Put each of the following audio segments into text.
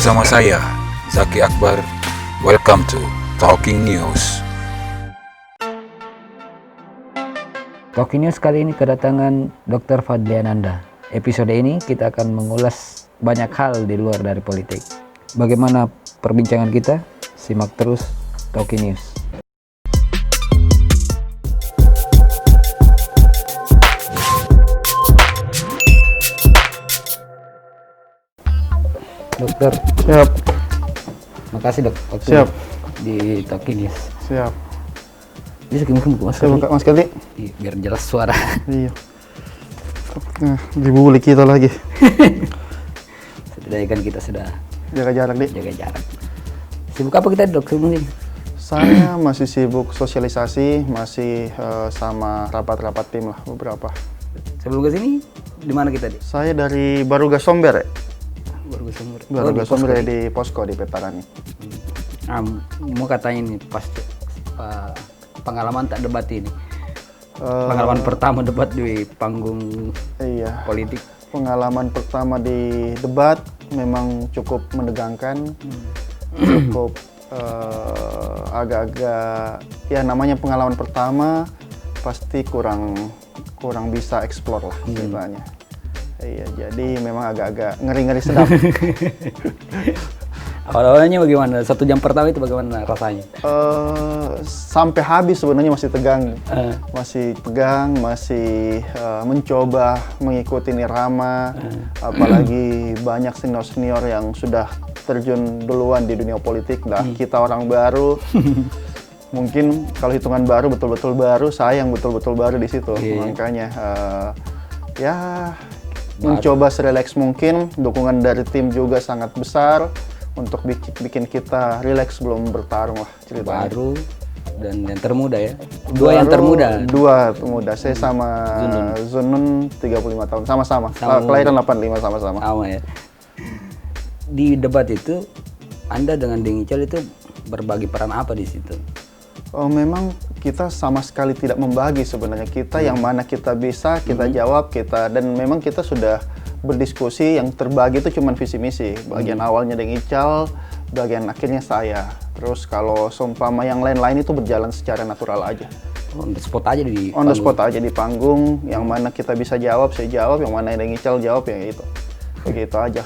bersama saya, Zaki Akbar. Welcome to Talking News. Talking News kali ini kedatangan Dr. Fadli Ananda. Episode ini kita akan mengulas banyak hal di luar dari politik. Bagaimana perbincangan kita? Simak terus Talking News. Dokter, Siap, makasih dok. Waktu Siap. di Talking News. siap. Bisa mungkin buka Saya masker buka masker nih. biar jelas suara. Iya. Nah, dibully kita lagi. Setidaknya kan kita sudah Jaga jarak, Dik. jaga jarak. Sibuk apa kita dok sebelum ini? Saya masih sibuk sosialisasi, masih sama rapat-rapat tim lah beberapa. Sebelum ke sini di mana kita di? Saya dari Baruga Somber, ya. Baru Baruga di Somber Posko ya, di Posko di Petarani. Mau katanya ini pas pengalaman tak debat ini. Pengalaman pertama debat di panggung Iya. politik. Pengalaman pertama di debat memang cukup menegangkan, cukup agak-agak ya namanya pengalaman pertama pasti kurang bisa explore lah ceritanya. Iya, jadi memang agak-agak ngeri-ngeri sedap. Awal-awalnya bagaimana? 1 jam pertama itu bagaimana rasanya? Sampai habis sebenarnya masih tegang, masih mencoba mengikuti irama, apalagi banyak senior-senior yang sudah terjun duluan di dunia politik, kita orang baru. Mungkin kalau hitungan baru betul-betul baru, saya yang betul-betul baru di situ. Makanya mencoba serelaks mungkin, dukungan dari tim juga sangat besar untuk bikin kita rileks sebelum bertarung lah ceritanya. Baru dan yang termuda ya. Dua termuda. Saya sama Zunun 35 tahun sama-sama. Kelahiran 85 sama-sama. Sama ya. Di debat itu Anda dengan Deng Ical itu berbagi peran apa di situ? Memang kita sama sekali tidak membagi sebenarnya. Kita yang mana kita bisa, kita jawab, dan memang kita sudah berdiskusi, yang terbagi itu cuma visi misi. Bagian awalnya Deng Ical, bagian akhirnya saya. Terus kalau seumpama yang lain-lain itu berjalan secara natural aja. On the spot aja di On the spot aja di panggung, yang mana kita bisa jawab, saya jawab, yang mana Deng Ical jawab, ya itu. Begitu aja.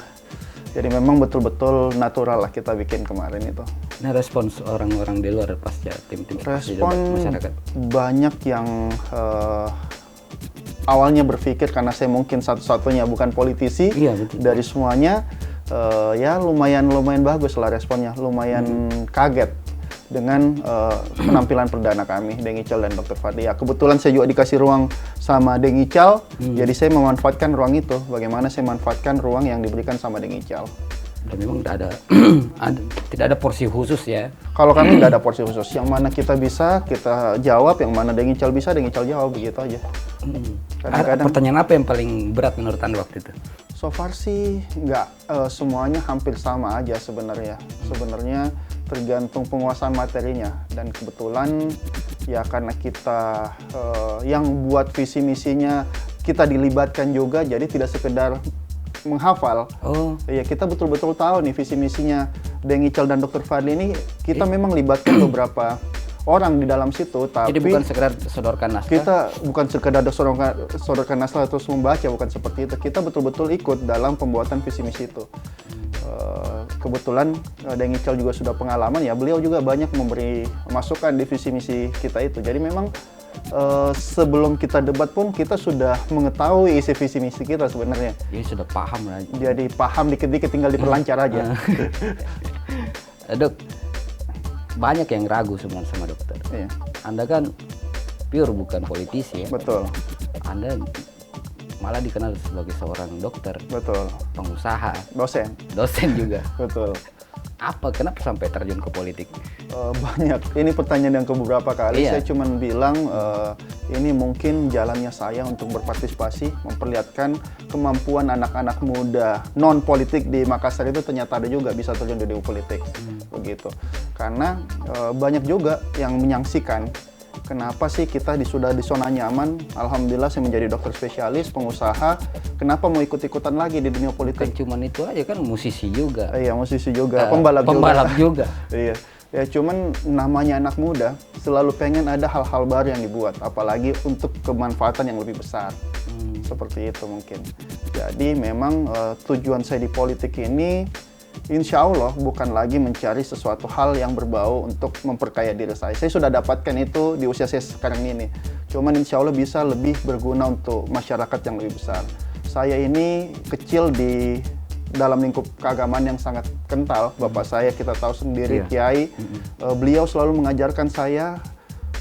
Jadi memang betul-betul natural lah kita bikin kemarin itu. Nah, respons orang-orang di luar pasca tim-tim Respon masyarakat banyak yang awalnya berpikir karena saya mungkin satu-satunya bukan politisi, Iya, betul. dari semuanya ya lumayan bagus lah responnya, lumayan kaget dengan penampilan perdana kami, Deng Ical dan Dr. Fadli. Ya, kebetulan saya juga dikasih ruang sama Deng Ical, jadi saya memanfaatkan ruang itu. Bagaimana saya memanfaatkan ruang yang diberikan sama Deng Ical. dan memang tidak ada porsi khusus ya. Kalau kami tidak ada porsi khusus, yang mana kita bisa kita jawab, yang mana Deng Ical bisa Deng Ical jawab, begitu aja. Kadang-kadang Pertanyaan apa yang paling berat menurut Anda waktu itu? so far sih nggak, semuanya hampir sama aja sebenarnya. Sebenarnya tergantung penguasaan materinya, dan kebetulan ya karena kita yang buat visi misinya kita dilibatkan juga, jadi tidak sekedar menghafal. Ya, kita betul-betul tahu nih visi misinya Deng Ical dan Dr. Fadli ini, kita memang libatkan beberapa orang di dalam situ, tapi Jadi bukan sekedar sodorkan naskah. kita bukan sekedar sodorkan naskah terus membaca, bukan seperti itu. Kita betul-betul ikut dalam pembuatan visi misi itu. Kebetulan Deng Ical juga sudah pengalaman, ya beliau juga banyak memberi masukan di visi misi kita itu. Jadi memang sebelum kita debat pun kita sudah mengetahui isi visi misi kita sebenarnya. Jadi sudah paham lah. Jadi paham dikit-dikit, tinggal diperlancar aja. Dok, banyak yang ragu sebenarnya sama dokter. Iya. Anda kan pure bukan politisi ya. Betul, Anda malah dikenal sebagai seorang dokter, betul. pengusaha, Dosen, juga. betul. Kenapa sampai terjun ke politik? Banyak. Ini pertanyaan yang keberapa kali. Iya. Saya cuma bilang ini mungkin jalannya saya untuk berpartisipasi, memperlihatkan kemampuan anak-anak muda non politik di Makassar itu ternyata ada juga bisa terjun di dunia politik, begitu. Karena banyak juga yang menyaksikan kenapa sih kita sudah di zona nyaman, alhamdulillah saya menjadi dokter spesialis, pengusaha, kenapa mau ikut-ikutan lagi di dunia politik? Kan cuman itu aja kan, musisi juga. Iya, musisi juga, pembalap juga. Iya. Ya cuman namanya anak muda selalu pengen ada hal-hal baru yang dibuat, apalagi untuk kemanfaatan yang lebih besar. Seperti itu mungkin. Jadi memang tujuan saya di politik ini insya Allah bukan lagi mencari sesuatu hal yang berbau untuk memperkaya diri saya. Saya sudah dapatkan itu di usia saya sekarang ini. Cuman insya Allah bisa lebih berguna untuk masyarakat yang lebih besar. Saya ini kecil di dalam lingkup keagamaan yang sangat kental. Bapak saya kita tahu sendiri, Kiai. Beliau selalu mengajarkan saya,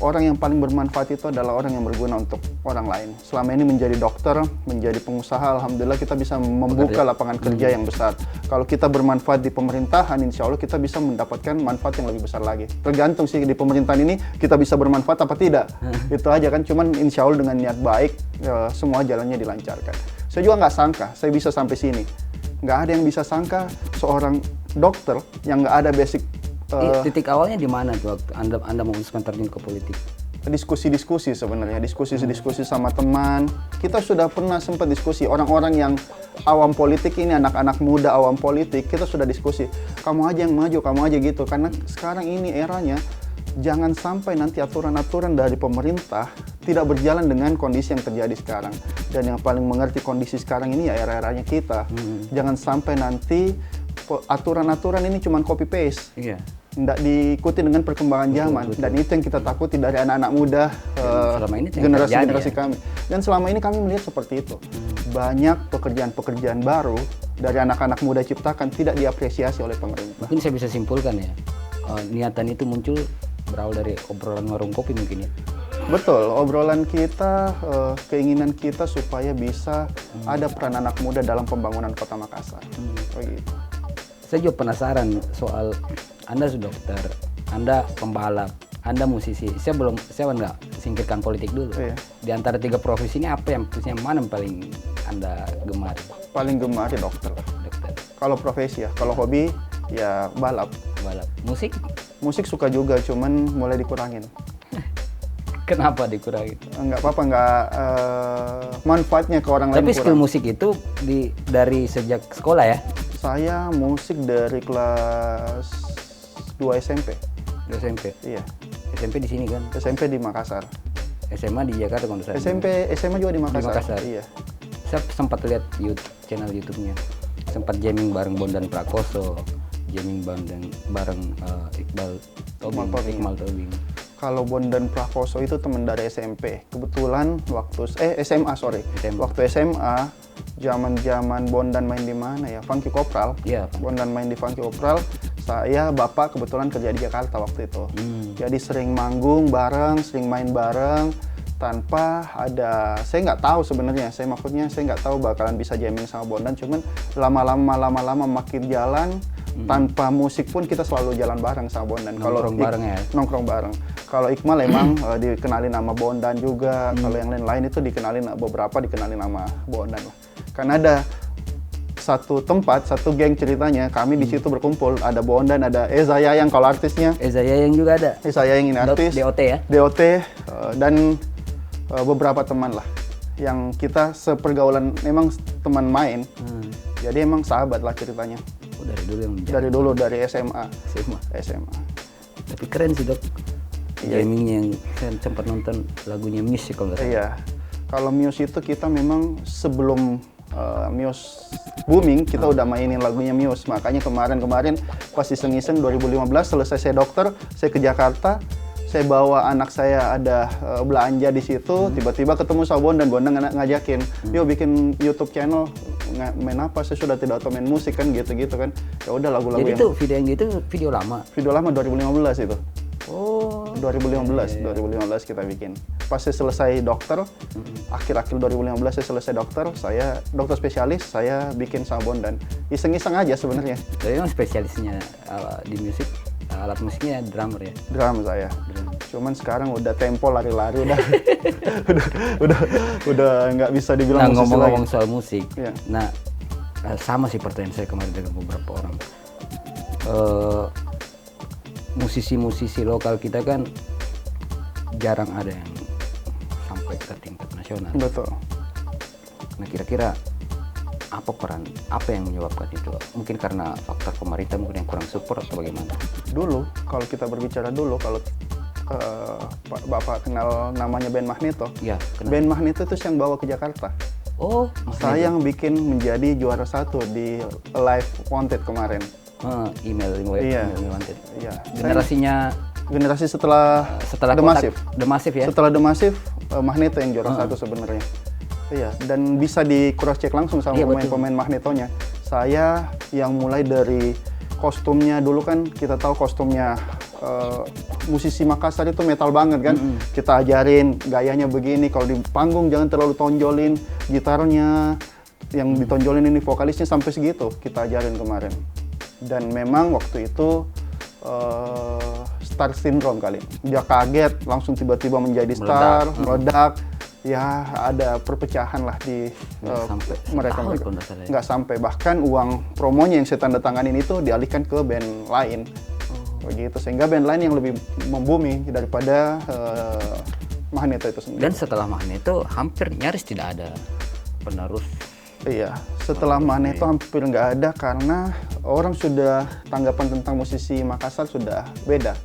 orang yang paling bermanfaat itu adalah orang yang berguna untuk orang lain. Selama ini menjadi dokter, menjadi pengusaha, alhamdulillah kita bisa membuka lapangan kerja yang besar. Kalau kita bermanfaat di pemerintahan, insya Allah kita bisa mendapatkan manfaat yang lebih besar lagi. Tergantung sih di pemerintahan ini kita bisa bermanfaat apa tidak. Itu aja kan, cuman insya Allah dengan niat baik, semua jalannya dilancarkan. Saya juga nggak sangka saya bisa sampai sini. Nggak ada yang bisa sangka seorang dokter yang nggak ada basic. Titik awalnya di mana tuh waktu Anda memutuskan terjun ke politik? Diskusi-diskusi sebenarnya, diskusi sama teman. Kita sudah pernah sempat diskusi, orang-orang yang awam politik ini, anak-anak muda awam politik, kita sudah diskusi. Kamu aja yang maju, kamu aja gitu. Karena sekarang ini eranya, jangan sampai nanti aturan-aturan dari pemerintah tidak berjalan dengan kondisi yang terjadi sekarang. Dan yang paling mengerti kondisi sekarang ini ya era-eranya kita. Jangan sampai nanti aturan-aturan ini cuma copy paste. Tidak diikuti dengan perkembangan zaman. Dan itu yang kita takuti dari anak-anak muda, generasi kami. Dan selama ini kami melihat seperti itu. Banyak pekerjaan-pekerjaan baru dari anak-anak muda ciptakan tidak diapresiasi oleh pemerintah. Mungkin saya bisa simpulkan ya, niatan itu muncul berawal dari obrolan warung kopi mungkin ya? Betul, obrolan kita, keinginan kita supaya bisa ada peran anak muda dalam pembangunan Kota Makassar. Begitu. Saya juga penasaran soal Anda sudah dokter, Anda pembalap, Anda musisi. Saya nggak singkirkan politik dulu. Di antara 3 profesi ini apa yang mana yang paling Anda gemari? Paling gemari dokter. Kalau profesi ya, kalau hobi ya balap. Musik? Musik suka juga, cuman mulai dikurangin. Kenapa dikurangin? Nggak apa-apa, manfaatnya ke orang lain. Tapi skill musik itu dari sejak sekolah ya? Saya musik dari kelas 2 SMP. 2 SMP? Iya. SMP di sini kan? SMP di Makassar. SMA di Jakarta kalau saya. SMA juga di Makassar. Iya. Saya sempat lihat channel YouTube-nya. Sempat jamming bareng Bondan Prakoso, jamming bareng Iqbal Tobing. Kalau Bondan Prakoso itu teman dari SMP. Kebetulan waktu SMA. Waktu SMA, zaman Bondan main di mana ya? Funky Kopral. Iya. Bondan main di Funky Kopral. Bapak kebetulan kerja di Jakarta waktu itu. Jadi sering manggung bareng, sering main bareng. Tanpa ada, saya nggak tahu sebenarnya. Saya nggak tahu bakalan bisa jamming sama Bondan. Cuman lama-lama makin jalan. Tanpa musik pun kita selalu jalan bareng sama Bondan. Nongkrong bareng. Kalau Iqmal emang dikenalin nama Bondan juga. Kalau yang lain-lain itu beberapa dikenalin nama Bondan lah. Karena ada satu geng ceritanya, kami di situ berkumpul. Ada Bondan, ada Eza Yayang kalau artisnya. Eza Yayang juga ada. Eza Yayang ini artis. DOT ya? DOT dan beberapa teman lah. Yang kita sepergaulan, memang teman main. Jadi emang sahabat lah ceritanya. Dari dulu yang dari dulu, dari SMA. Tapi keren sih dok. Jamming yang saya sempat nonton lagunya Muse kalau nggak salah. Iya. Kalau Muse itu kita memang sebelum Muse booming kita udah mainin lagunya Muse. Makanya kemarin pas iseng-iseng 2015 selesai saya dokter, saya ke Jakarta. Saya bawa anak saya ada belanja di situ, tiba-tiba ketemu sama Bondan ngajakin, yuk bikin YouTube channel. Main apa? Saya sudah tidak tahu main musik kan, gitu-gitu kan. Ya udah lagu-lagu. Jadi itu video yang gitu video lama. Video lama 2015 itu. Oh. 2015 kita bikin. Pas saya selesai dokter, akhir-akhir 2015 saya selesai dokter, saya dokter spesialis, saya bikin sama Bondan. Iseng-iseng aja sebenarnya. Jadi memang spesialisnya di musik, alat musiknya drummer ya? Drum saya. Cuman sekarang udah tempo lari-lari udah nggak bisa dibilang musisi lagi. Ngomong-ngomong soal musik, ya. Nah sama sih pertanyaan saya kemarin dengan beberapa orang. Musisi-musisi lokal kita kan jarang ada yang sampai ke tingkat nasional. Betul. Nah kira-kira apa yang menyebabkan itu? Mungkin karena faktor pemerintah mungkin yang kurang support atau bagaimana? Dulu, kalau kita berbicara dulu, kalau Bapak kenal namanya band Magneto. Ya, band Magneto itu yang bawa ke Jakarta. Oh, saya yang bikin menjadi juara 1 di Live Wanted kemarin. Email Wanted. Iya. Generasi setelah The Massive. The Massive ya? Setelah The Massive, Magneto yang juara 1 sebenarnya. Iya, dan bisa di cross check langsung sama pemain-pemain Magnetonya. Saya yang mulai dari kostumnya, dulu kan kita tahu kostumnya musisi Makassar itu metal banget kan. Kita ajarin gayanya begini, kalau di panggung jangan terlalu tonjolin gitarnya, yang ditonjolin ini vokalisnya sampai segitu kita ajarin kemarin. Dan memang waktu itu star syndrome kali. Dia kaget langsung tiba-tiba menjadi star, meledak. Ya ada perpecahan lah di mereka. Nggak sampai, bahkan uang promonya yang saya tanda tanganin itu dialihkan ke band lain. Begitu, sehingga band lain yang lebih membumi daripada Magneto itu sendiri. Dan setelah Magneto hampir nyaris tidak ada penerus. Iya, setelah Magneto hampir nggak ada karena orang sudah tanggapan tentang musisi Makassar sudah beda,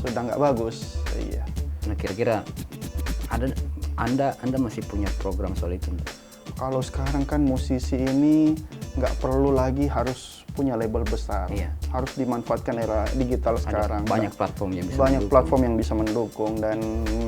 sudah nggak bagus. Iya. Nah kira-kira Anda masih punya program soal itu? Kalau sekarang kan musisi ini nggak perlu lagi harus punya label besar, harus dimanfaatkan era digital sekarang. Banyak platform yang bisa mendukung. Platform yang bisa mendukung, dan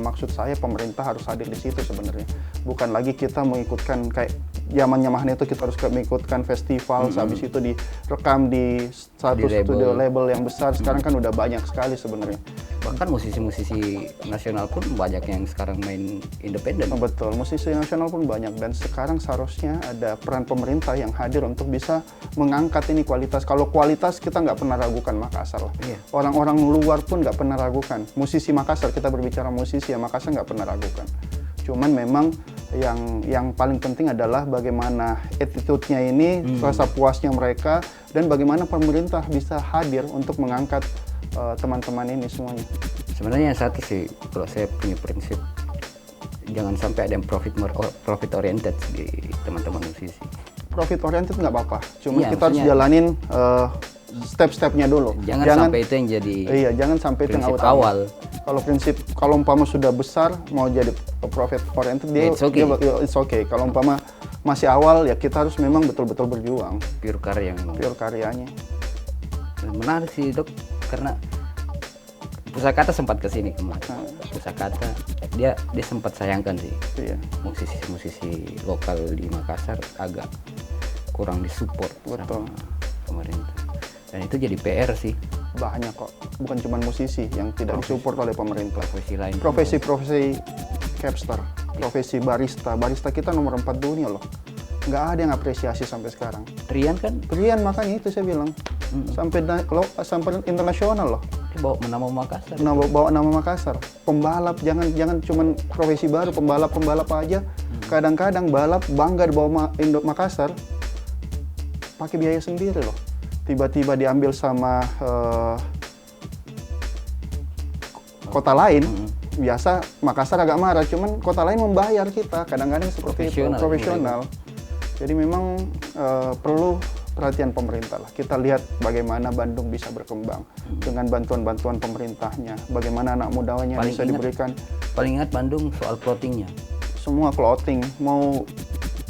maksud saya pemerintah harus hadir di situ sebenarnya. Bukan lagi kita mengikutkan kayak zamannya Magneto, kita harus mengikutkan festival, habis itu direkam di satu studio label yang besar. Sekarang kan udah banyak sekali sebenarnya. Bahkan musisi-musisi nasional pun banyak yang sekarang main independen. Betul, musisi nasional pun banyak, dan sekarang seharusnya ada peran pemerintah yang hadir untuk bisa mengangkat ini kualitas. Kalau kualitas kita nggak pernah ragukan Makassar lah. Orang-orang luar pun nggak pernah ragukan. Musisi Makassar, kita berbicara musisi ya Makassar nggak pernah ragukan. Cuman memang yang paling penting adalah bagaimana attitude-nya ini, rasa puasnya mereka, dan bagaimana pemerintah bisa hadir untuk mengangkat teman-teman ini semuanya. Sebenarnya satu sih, kalau saya punya prinsip, jangan sampai ada yang profit oriented di teman-teman musisi. Profit oriented nggak apa-apa, cuma kita harus jalanin step-stepnya dulu. Jangan sampai itu yang jadi jangan sampai itu yang awal. Kalau umpama sudah besar mau jadi profit oriented, it's okay. Kalau umpama masih awal ya kita harus memang betul-betul berjuang. Pure karyanya. Menarik sih Dok, karena Pusakata sempat kesini kemarin. Pusakata dia sempat sayangkan sih. Musisi lokal di Makassar agak kurang disupport sama pemerintah. Dan itu jadi PR sih. Banyak kok, bukan cuma musisi yang tidak disupport oleh pemerintah. Profesi lain. Profesi capster, profesi barista kita nomor 4 dunia loh. Nggak ada yang apresiasi sampai sekarang. Rian kan? Rian, makanya itu saya bilang. Sampai internasional loh. Bawa nama Makassar. Bawa nama Makassar. Pembalap, jangan cuma profesi baru, pembalap aja. Kadang-kadang balap bangga bawa Makassar, pakai biaya sendiri loh. Tiba-tiba diambil sama kota lain. Biasa Makassar agak marah, cuman kota lain membayar kita. Kadang-kadang seperti itu, profesional. Jadi memang perlu perhatian pemerintah lah. Kita lihat bagaimana Bandung bisa berkembang dengan bantuan-bantuan pemerintahnya. Bagaimana anak mudanya bisa diberikan. Paling ingat Bandung soal clothingnya. Semua clothing, mau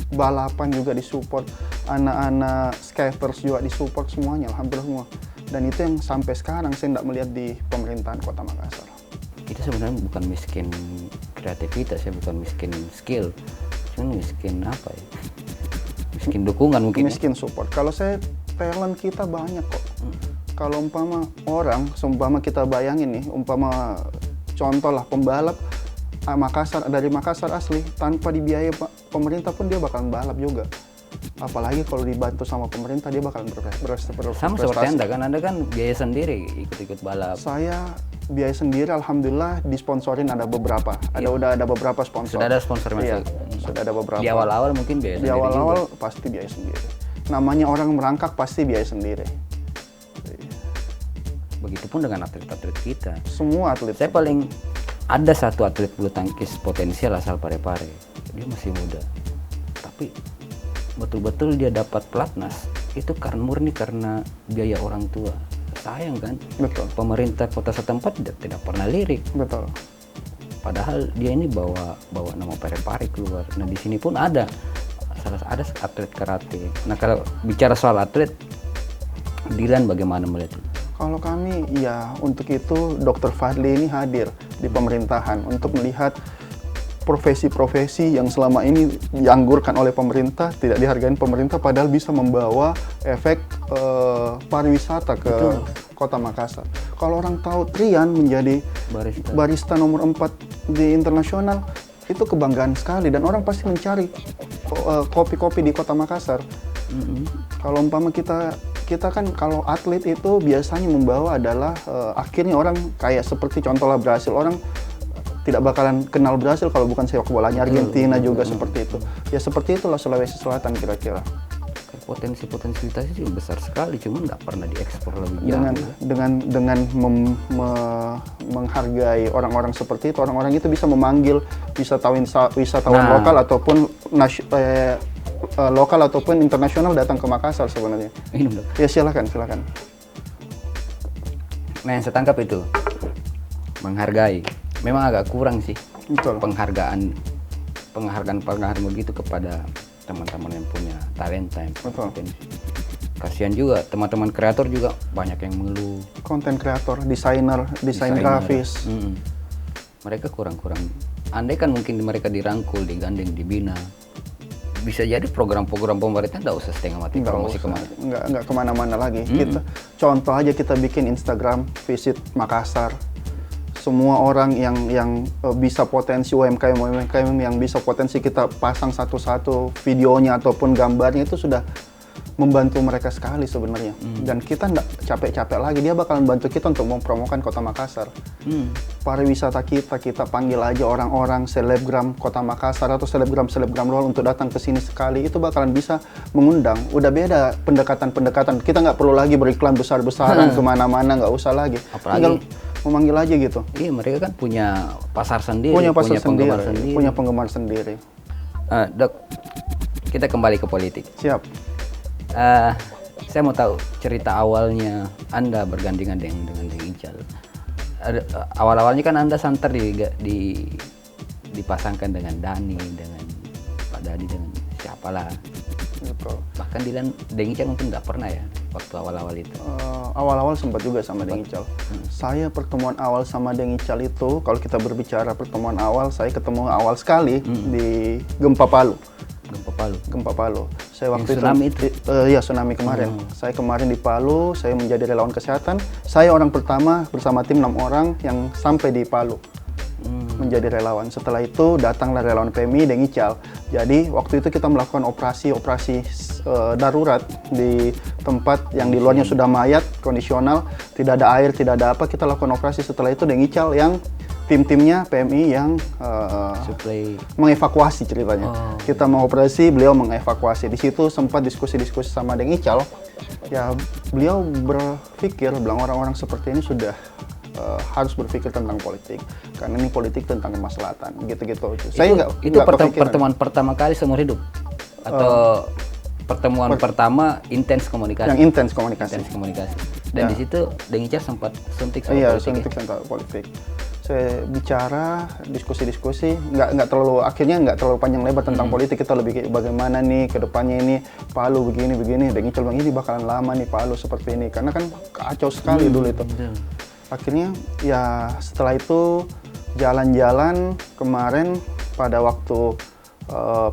balapan juga disupport, anak-anak skaters juga disupport, semuanya, hampir semua. Dan itu yang sampai sekarang saya tidak melihat di pemerintahan Kota Makassar. Itu sebenarnya bukan miskin kreativitas ya, bukan miskin skill, cuma miskin apa ya? Miskin dukungan mungkin. Miskin support. Kalau saya talent kita banyak kok. Kalau umpama kita bayangin nih, umpama contoh lah pembalap dari Makassar asli, tanpa dibiayai pemerintah pun dia bakalan balap juga. Apalagi kalau dibantu sama pemerintah, dia bakalan berprestasi. Sama seperti Anda kan biaya sendiri ikut-ikut balap. Saya biaya sendiri, alhamdulillah disponsorin ada beberapa. Udah ada beberapa sponsor. Sudah ada sponsor masuk. Sudah ada beberapa. Di awal-awal mungkin biaya sendiri. Di awal-awal pasti biaya sendiri. Namanya orang merangkak pasti biaya sendiri. Begitupun dengan atlet-atlet kita. Semua atlet. Saya paling ada satu atlet bulu tangkis potensial asal Parepare, dia masih muda, tapi betul-betul dia dapat pelatnas itu murni karena biaya orang tua. Sayang kan? Betul. Pemerintah kota setempat tidak pernah lirik. Betul. Padahal dia ini bawa nama Parepare keluar. Nah di sini pun ada atlet karate. Nah kalau bicara soal atlet, Dilan bagaimana melihat itu? Kalau kami ya untuk itu Dr. Fadli ini hadir di pemerintahan untuk melihat profesi-profesi yang selama ini dianggurkan oleh pemerintah, tidak dihargai pemerintah, padahal bisa membawa efek pariwisata ke Kota Makassar. Kalau orang tahu Trian menjadi barista nomor 4 di internasional, itu kebanggaan sekali dan orang pasti mencari kopi-kopi di Kota Makassar. Kalau umpama kita kan kalau atlet itu biasanya membawa adalah akhirnya orang kayak seperti contohnya Brasil, orang tidak bakalan kenal Brasil kalau bukan sepak bolanya. Argentina juga seperti itu. Ya seperti itulah Sulawesi Selatan kira-kira. Potensi-potensinya juga besar sekali, cuman nggak pernah diekspor lebih jauh. Dengan menghargai orang-orang seperti itu, orang-orang itu bisa memanggil wisatawan lokal ataupun lokal ataupun internasional datang ke Makassar sebenarnya. Ya silakan. Nah yang saya tangkap itu menghargai. Memang agak kurang sih. Betul. penghargaan begitu kepada teman-teman yang punya talenta, yang punya potensi. Kasihan juga teman-teman kreator juga banyak yang mengeluh. Konten kreator, desain grafis. Mereka kurang. Andai kan mungkin mereka dirangkul, digandeng, dibina, bisa jadi program-program pemerintah nggak usah setengah mati promosi kemana. Nggak kemana-mana lagi. Contoh aja kita bikin Instagram, visit Makassar. Semua orang yang bisa potensi UMKM yang bisa potensi kita pasang satu-satu videonya ataupun gambarnya, itu sudah membantu mereka sekali sebenarnya. Dan kita nggak capek-capek lagi, dia bakalan bantu kita untuk mempromokan Kota Makassar. Pariwisata kita panggil aja orang-orang selebgram Kota Makassar atau selebgram luar untuk datang ke sini sekali, itu bakalan bisa mengundang. Udah beda pendekatan. Kita nggak perlu lagi beriklan besar-besaran kemana-mana, nggak usah lagi. Tinggal memanggil aja gitu. Iya, mereka kan punya pasar sendiri, punya penggemar sendiri. Dok, kita kembali ke politik. Siap. Saya mau tahu cerita awalnya Anda bergandengan dengan Deng Ical. Awal-awalnya kan Anda santer dipasangkan dengan Dani, dengan Pak Dadi, dengan siapalah. Betul. Bahkan Deng Ical mungkin nggak pernah ya waktu awal-awal itu. Awal-awal sempat juga sama Deng Ical. Saya pertemuan awal sama Deng Ical itu, kalau kita berbicara pertemuan awal, saya ketemu awal sekali di Gempa Palu. Saya waktu tsunami itu. Iya, tsunami kemarin. Saya kemarin di Palu, saya menjadi relawan kesehatan. Saya orang pertama bersama tim 6 orang yang sampai di Palu. Menjadi relawan. Setelah itu datanglah relawan PMI Deng Ical. Jadi waktu itu kita melakukan operasi darurat di tempat yang di luarnya sudah mayat, kondisional, tidak ada air, tidak ada apa, kita lakukan operasi. Setelah itu Deng Ical yang tim-timnya PMI yang mengevakuasi ceritanya. Kita mau operasi, beliau mengevakuasi. Di situ sempat diskusi-diskusi sama Deng Ical. Ya beliau berpikir, bilang orang-orang seperti ini sudah harus berpikir tentang politik, karena ini politik tentang kemaslahatan, gitu-gitu. Saya nggak pertemuan pertama kali seumur hidup atau pertemuan pertama intens komunikasi. Yang intens komunikasi. Dan di situ Deng Ical sempat suntik soal politik. Iya, suntik tentang politik. Saya bicara, diskusi, nggak terlalu panjang lebar tentang politik. Kita lebih bagaimana nih ke depannya ini, Palu begini. Deng Ical bilang ini bakalan lama nih Palu seperti ini, karena kan kacau sekali dulu itu. Akhirnya ya setelah itu jalan-jalan kemarin pada waktu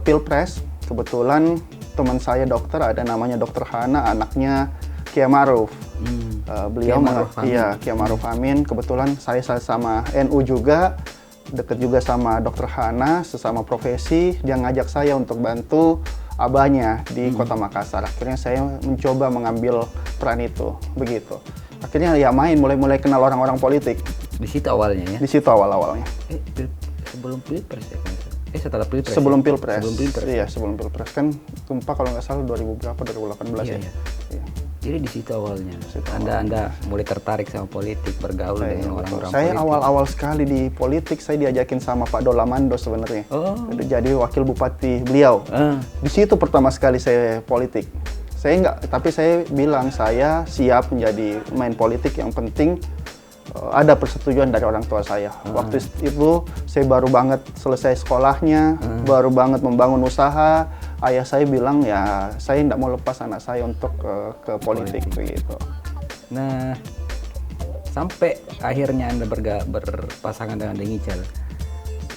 Pilpres, kebetulan teman saya dokter, ada namanya Dokter Hana, anaknya Kiai Maruf. Beliau Kiai Maruf Amin. Kebetulan saya sama NU juga, dekat juga sama Dokter Hana, sesama profesi. Dia ngajak saya untuk bantu abahnya di Kota Makassar. Akhirnya saya mencoba mengambil peran itu, begitu. Akhirnya ya mulai kenal orang-orang politik. Di situ awalnya ya? Di situ awal-awalnya. Sebelum Pilpres ya? Setelah Pilpres? Sebelum Pilpres. Iya, sebelum Pilpres. Kan Gempa kalau nggak salah 2018 ya? Iya. Jadi di situ awalnya. Anda mulai tertarik sama politik, bergaul dengan orang-orang saya politik. awal-awal sekali di politik, saya diajakin sama Pak Dolamando sebenarnya. Jadi wakil bupati beliau. Di situ pertama sekali saya politik. Tapi saya bilang saya siap menjadi main politik, yang penting ada persetujuan dari orang tua saya. Waktu itu saya baru banget selesai sekolahnya, baru banget membangun usaha. Ayah saya bilang ya saya tidak mau lepas anak saya untuk ke politik begitu. Nah, sampai akhirnya Anda berpasangan dengan Deng Ical.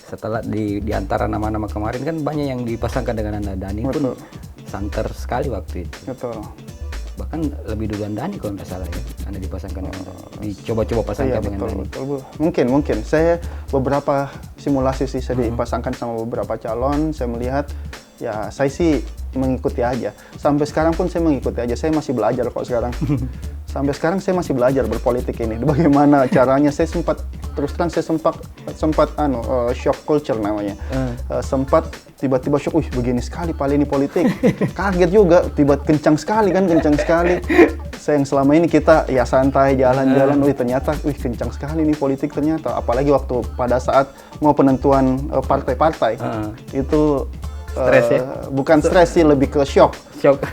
Setelah di antara nama-nama kemarin kan banyak yang dipasangkan dengan Anda. Dani pun santer sekali waktu itu. Betul. Bahkan lebih duluan Dani kalau tidak salah ya. Anda dipasangkan dengan Dani. Dicoba-coba pasangkan dengan Dani. Betul. Mungkin. Saya beberapa simulasi sih saya dipasangkan sama beberapa calon. Saya melihat ya saya sih mengikuti aja. Sampai sekarang pun saya mengikuti aja. Saya masih belajar kok sekarang. Sampai sekarang saya masih belajar berpolitik ini. Bagaimana caranya? Saya sempat shock culture namanya. Sempat tiba-tiba shock, begini sekali Pak ini politik. Kaget juga, kencang sekali. Saya yang selama ini kita ya santai jalan-jalan, ternyata kencang sekali nih politik ternyata. Apalagi waktu pada saat mau penentuan partai-partai. Itu stres ya? Bukan stres sih, lebih ke shock.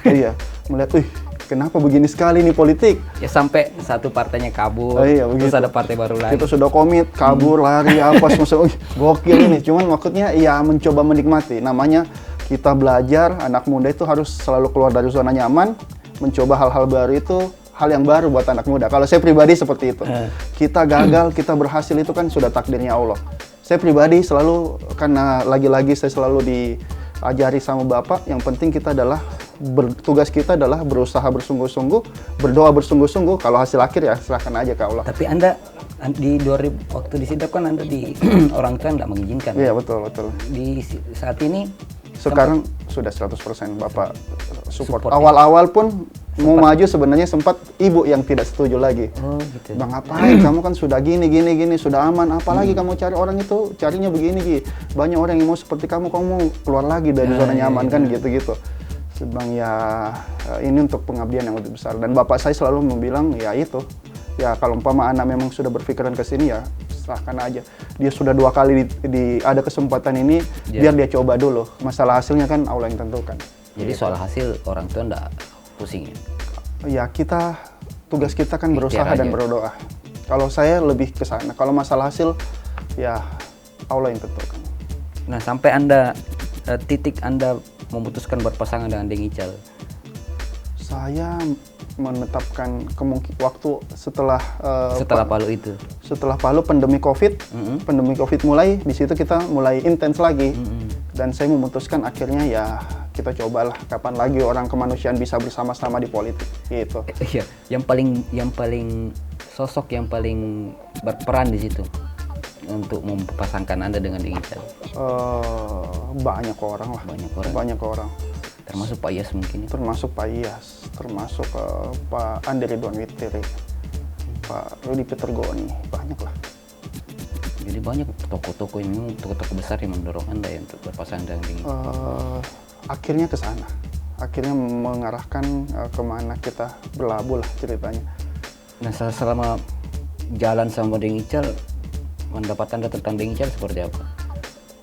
Iya, melihat kenapa begini sekali nih politik? Ya sampai satu partainya kabur, terus ada partai baru lagi. Kita sudah komit, kabur, lari, gokil ini. Cuman maksudnya ya mencoba menikmati. Namanya kita belajar, anak muda itu harus selalu keluar dari zona nyaman, mencoba hal-hal baru itu, hal yang baru buat anak muda. Kalau saya pribadi seperti itu. Kita gagal, kita berhasil itu kan sudah takdirnya Allah. Saya pribadi selalu, karena lagi-lagi saya selalu diajari sama Bapak, yang penting kita adalah tugas kita adalah berusaha bersungguh-sungguh, berdoa bersungguh-sungguh. Kalau hasil akhir ya serahkan aja ke Allah. Tapi Anda di 2000 waktu disidap kan Anda di orang tua nggak mengizinkan. Iya, betul. Di saat ini sekarang sudah 100% Bapak support. Awal-awal pun mau maju sebenarnya sempat ibu yang tidak setuju lagi. Gitu. Bang, ngapain kamu kan sudah gini, sudah aman. Apalagi kamu cari orang itu, carinya begini. Banyak orang yang mau seperti kamu keluar lagi dari zona nyaman kan gitu-gitu. Bang, ya ini untuk pengabdian yang lebih besar. Dan Bapak saya selalu membilang ya itu. Ya kalau umpama anak memang sudah berpikiran ke sini ya serahkan aja. Dia sudah 2 kali ada kesempatan ini, biar dia coba dulu. Masalah hasilnya kan Allah yang tentukan. Jadi soal hasil orang tua enggak pusing ya? Ya tugas kita kan berusaha dan berdoa. Kalau saya lebih ke sana. Kalau masalah hasil ya Allah yang tentukan. Nah, sampai titik Anda memutuskan berpasangan dengan Deng Ical? Saya menetapkan waktu setelah Palu itu. Setelah Palu pandemi Covid, pandemi Covid mulai, di situ kita mulai intens lagi. Dan saya memutuskan akhirnya ya kita cobalah kapan lagi orang kemanusiaan bisa bersama-sama di politik gitu. Iya, yang paling sosok yang paling berperan di situ untuk memperpasangkan Anda dengan Deng Ical. Banyak orang lah. Banyak orang. Termasuk Pak Iyas mungkin? Termasuk Pak Iyas, termasuk Pak Andi Ridwan Witiri, Pak Rudi Petergoni, banyak lah. Jadi banyak tokoh-tokoh besar yang mendorong Anda ya untuk berpasangan dengan Deng Ical? Akhirnya ke sana. Akhirnya mengarahkan kemana kita berlabuh lah ceritanya. Nah, selama jalan sama Deng Ical, pendapat Anda tentang Deng Ical seperti apa?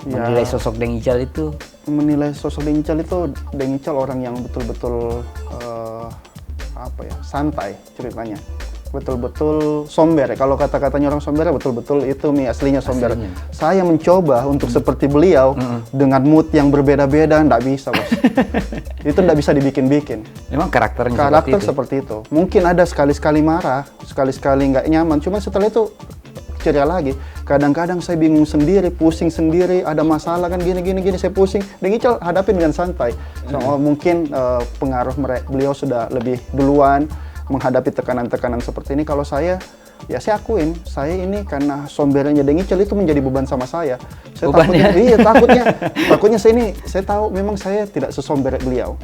Menilai sosok Deng Ical itu? Menilai sosok Deng Ical itu, Deng Ical orang yang betul-betul santai ceritanya. Betul-betul somber. Kalau kata-katanya orang somber, betul-betul itu aslinya somber. Saya mencoba untuk seperti beliau dengan mood yang berbeda-beda, nggak bisa, Bos. Itu nggak bisa dibikin-bikin. Memang karakter seperti itu. Mungkin ada sekali-sekali marah, sekali-sekali nggak nyaman, cuma setelah itu ceria lagi. Kadang-kadang saya bingung sendiri, pusing sendiri, ada masalah kan gini saya pusing. Deng Ical hadapin dengan santai. Mungkin pengaruh beliau sudah lebih duluan menghadapi tekanan-tekanan seperti ini. Kalau saya akuin, saya ini karena sombernya Deng Ical itu menjadi beban sama saya. Takutnya saya tahu memang saya tidak sesomber beliau.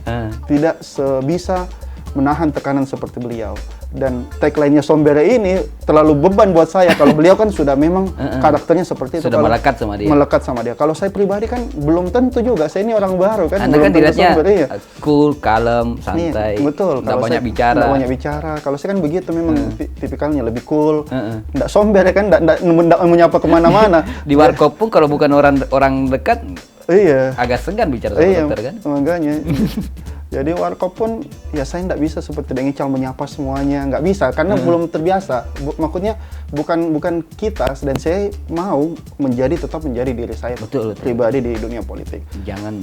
Tidak sebisa menahan tekanan seperti beliau. Dan tagline-nya Sombere ini terlalu beban buat saya. Kalau beliau kan sudah memang karakternya seperti itu. Sudah melekat sama dia. Melekat sama dia. Kalau saya pribadi kan belum tentu juga. Saya ini orang baru kan. Anda belum kan dilihatnya ya. cool, kalem, santai. Betul. Nggak banyak bicara. Nggak banyak bicara. Kalau saya kan begitu memang tipikalnya lebih cool. Nggak Sombere kan. Nggak menyapa kemana-mana. Di warkop pun kalau bukan orang dekat, iya. agak segan bicara sama dokter kan. Makanya. Jadi warkop pun ya saya nggak bisa seperti Deng Ical menyapa semuanya, nggak bisa karena belum terbiasa. Maksudnya bukan kita, dan saya mau tetap menjadi diri saya pribadi di dunia politik. Jangan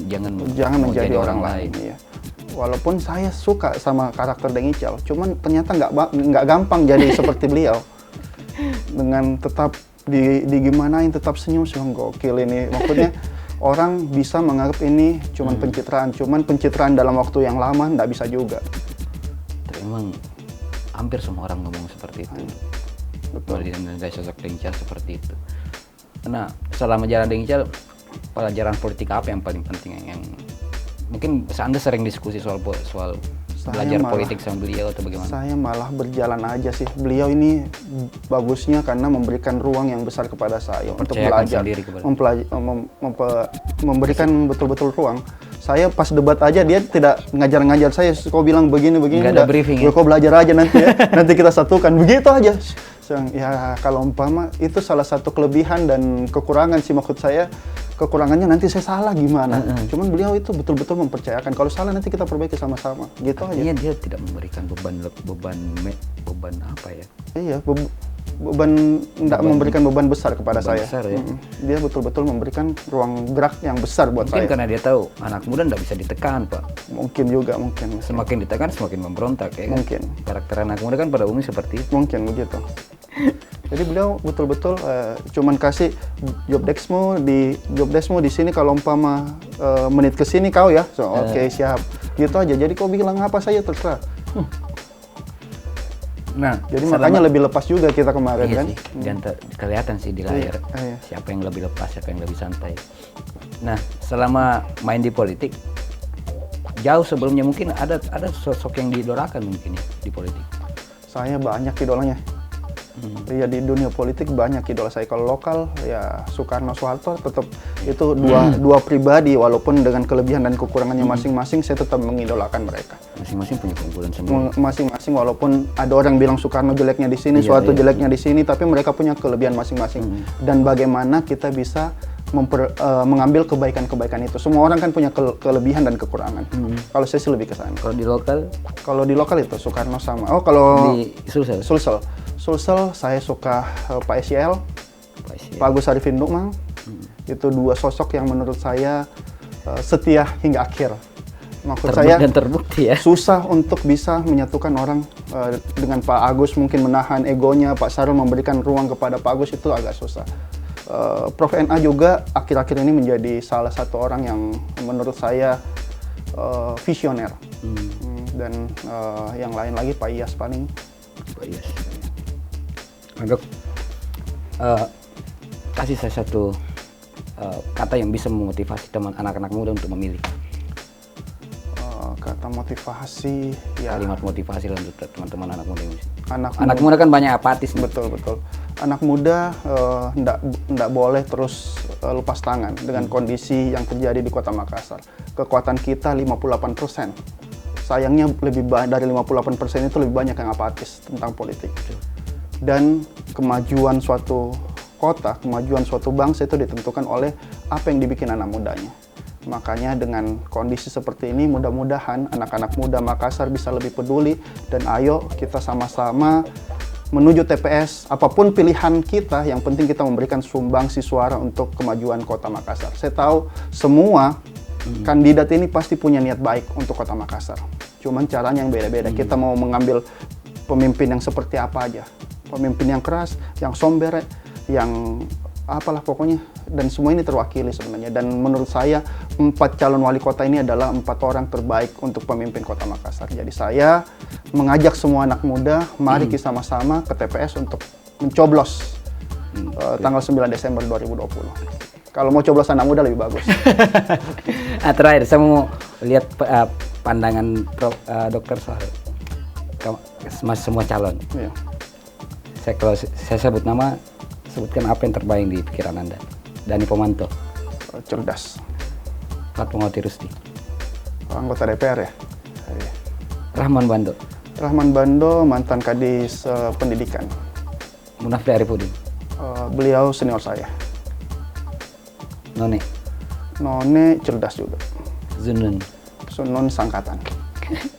menjadi orang lain. Ya. Walaupun saya suka sama karakter Deng Ical, cuman ternyata nggak gampang jadi seperti beliau. Dengan tetap digimanain, tetap senyum gokil ini. Maksudnya orang bisa menganggap ini cuman pencitraan dalam waktu yang lama, nggak bisa juga. Emang hampir semua orang ngomong seperti itu. Betul. Menilai sosok Deng Ical seperti itu. Nah, selama jalan Deng Ical, pelajaran politik apa yang paling penting yang mungkin Anda sering diskusi soal belajar politik sama beliau atau bagaimana? Saya malah berjalan aja sih. Beliau ini bagusnya karena memberikan ruang yang besar kepada saya untuk belajar, memberikan betul-betul ruang. Saya pas debat aja dia tidak ngajar-ngajar saya. Kau bilang begini. Nggak ada briefing ya? Kau belajar aja nanti ya. Nanti kita satukan. Begitu aja. Ya kalau umpama itu salah satu kelebihan dan kekurangan sih, maksud saya. Kekurangannya nanti saya salah gimana. Cuman beliau itu betul-betul mempercayakan kalau salah nanti kita perbaiki sama-sama. Gitu aja. Artinya dia tidak memberikan beban apa ya? Iya, tidak memberikan beban besar kepada saya. Besar, ya? Dia betul-betul memberikan ruang gerak yang besar buat mungkin saya. Karena dia tahu anak muda tidak bisa ditekan, Pak. Mungkin juga. Semakin ditekan semakin memberontak ya kan? Mungkin. Karakter anak muda kan pada umumnya seperti itu. Mungkin begitu. Jadi beliau betul-betul cuman kasih job deskmu di sini kalau umpama menit ke sini kau ya. Oke, siap. Gitu aja. Jadi kau bilang apa saja terserah. Nah, jadi makanya lebih lepas juga kita kemarin kan. Dan kelihatan sih di layar siapa yang lebih lepas, siapa yang lebih santai. Nah, selama main di politik, jauh sebelumnya mungkin ada sosok yang diidolakan mungkin ya di politik. Saya banyak idolanya. Iya, di dunia politik banyak idola saya. Kalau lokal ya Soekarno, Soeharto tetap itu dua pribadi, walaupun dengan kelebihan dan kekurangannya masing-masing, saya tetap mengidolakan mereka. Masing-masing punya keunggulan sendiri. Masing-masing, walaupun ada orang bilang Soekarno jeleknya di sini, Soeharto jeleknya di sini, tapi mereka punya kelebihan masing-masing. Dan bagaimana kita bisa mengambil kebaikan-kebaikan itu. Semua orang kan punya kelebihan dan kekurangan. Kalau saya sih lebih ke sana. Kalau di lokal? Kalau di lokal itu Soekarno sama. Kalau di Sulsel saya suka Pak SYL, Pak Agus Arifin Nukmang. Itu dua sosok yang menurut saya setia hingga akhir. Maksud saya terbukti ya. Susah untuk bisa menyatukan orang dengan Pak Agus, mungkin menahan egonya. Pak Sarul memberikan ruang kepada Pak Agus, itu agak susah. Prof NA juga akhir-akhir ini menjadi salah satu orang yang menurut saya visioner. Dan yang lain lagi Pak Iyas paling. Pak Iyas. Dok, kasih saya satu kata yang bisa memotivasi teman anak-anak muda untuk memilih. Kata motivasi, ya. Kalimat motivasi lah untuk teman-teman anak muda ini. Anak muda kan banyak apatis. Betul. Anak muda nggak boleh terus lepas tangan dengan kondisi yang terjadi di Kota Makassar. Kekuatan kita 58%. Sayangnya lebih dari 58% itu lebih banyak yang apatis tentang politik. Dan kemajuan suatu kota, kemajuan suatu bangsa itu ditentukan oleh apa yang dibikin anak mudanya. Makanya dengan kondisi seperti ini, mudah-mudahan anak-anak muda Makassar bisa lebih peduli, dan ayo kita sama-sama menuju TPS. Apapun pilihan kita, yang penting kita memberikan sumbangsi suara untuk kemajuan Kota Makassar. Saya tahu semua kandidat ini pasti punya niat baik untuk Kota Makassar. Cuman caranya yang beda-beda. Kita mau mengambil pemimpin yang seperti apa aja. Pemimpin yang keras, yang sombere, yang apalah pokoknya. Dan semua ini terwakili sebenarnya. Dan menurut saya 4 calon wali kota ini adalah 4 orang terbaik untuk pemimpin Kota Makassar. Jadi saya mengajak semua anak muda, mari kita sama-sama ke TPS untuk mencoblos tanggal 9 Desember 2020. Kalau mau coblos anak muda lebih bagus. Terakhir, saya mau lihat pandangan Dr. soal masih semua calon. Iya. Kalau saya sebut nama, sebutkan apa yang terbayang di pikiran Anda. Dani Pomanto. Cerdas. Fatmawati Rusdi. Anggota DPR ya. Iya. Rahman Bando. Rahman Bando, mantan Kadis Pendidikan. Munafri Arifudin. Beliau senior saya. None. None cerdas juga. Zunun. Sunun Sangkatan.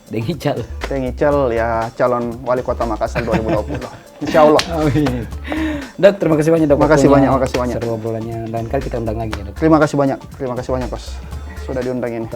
Deng Ical. Deng Ical ya calon wali kota Makassar 2020. Insya Allah. Amin. Dok, terima kasih banyak dok. Makasih banyak. Seru obrolannya. Lain kali kita undang lagi ya dok. Terima kasih banyak Bos. Sudah diundang ini.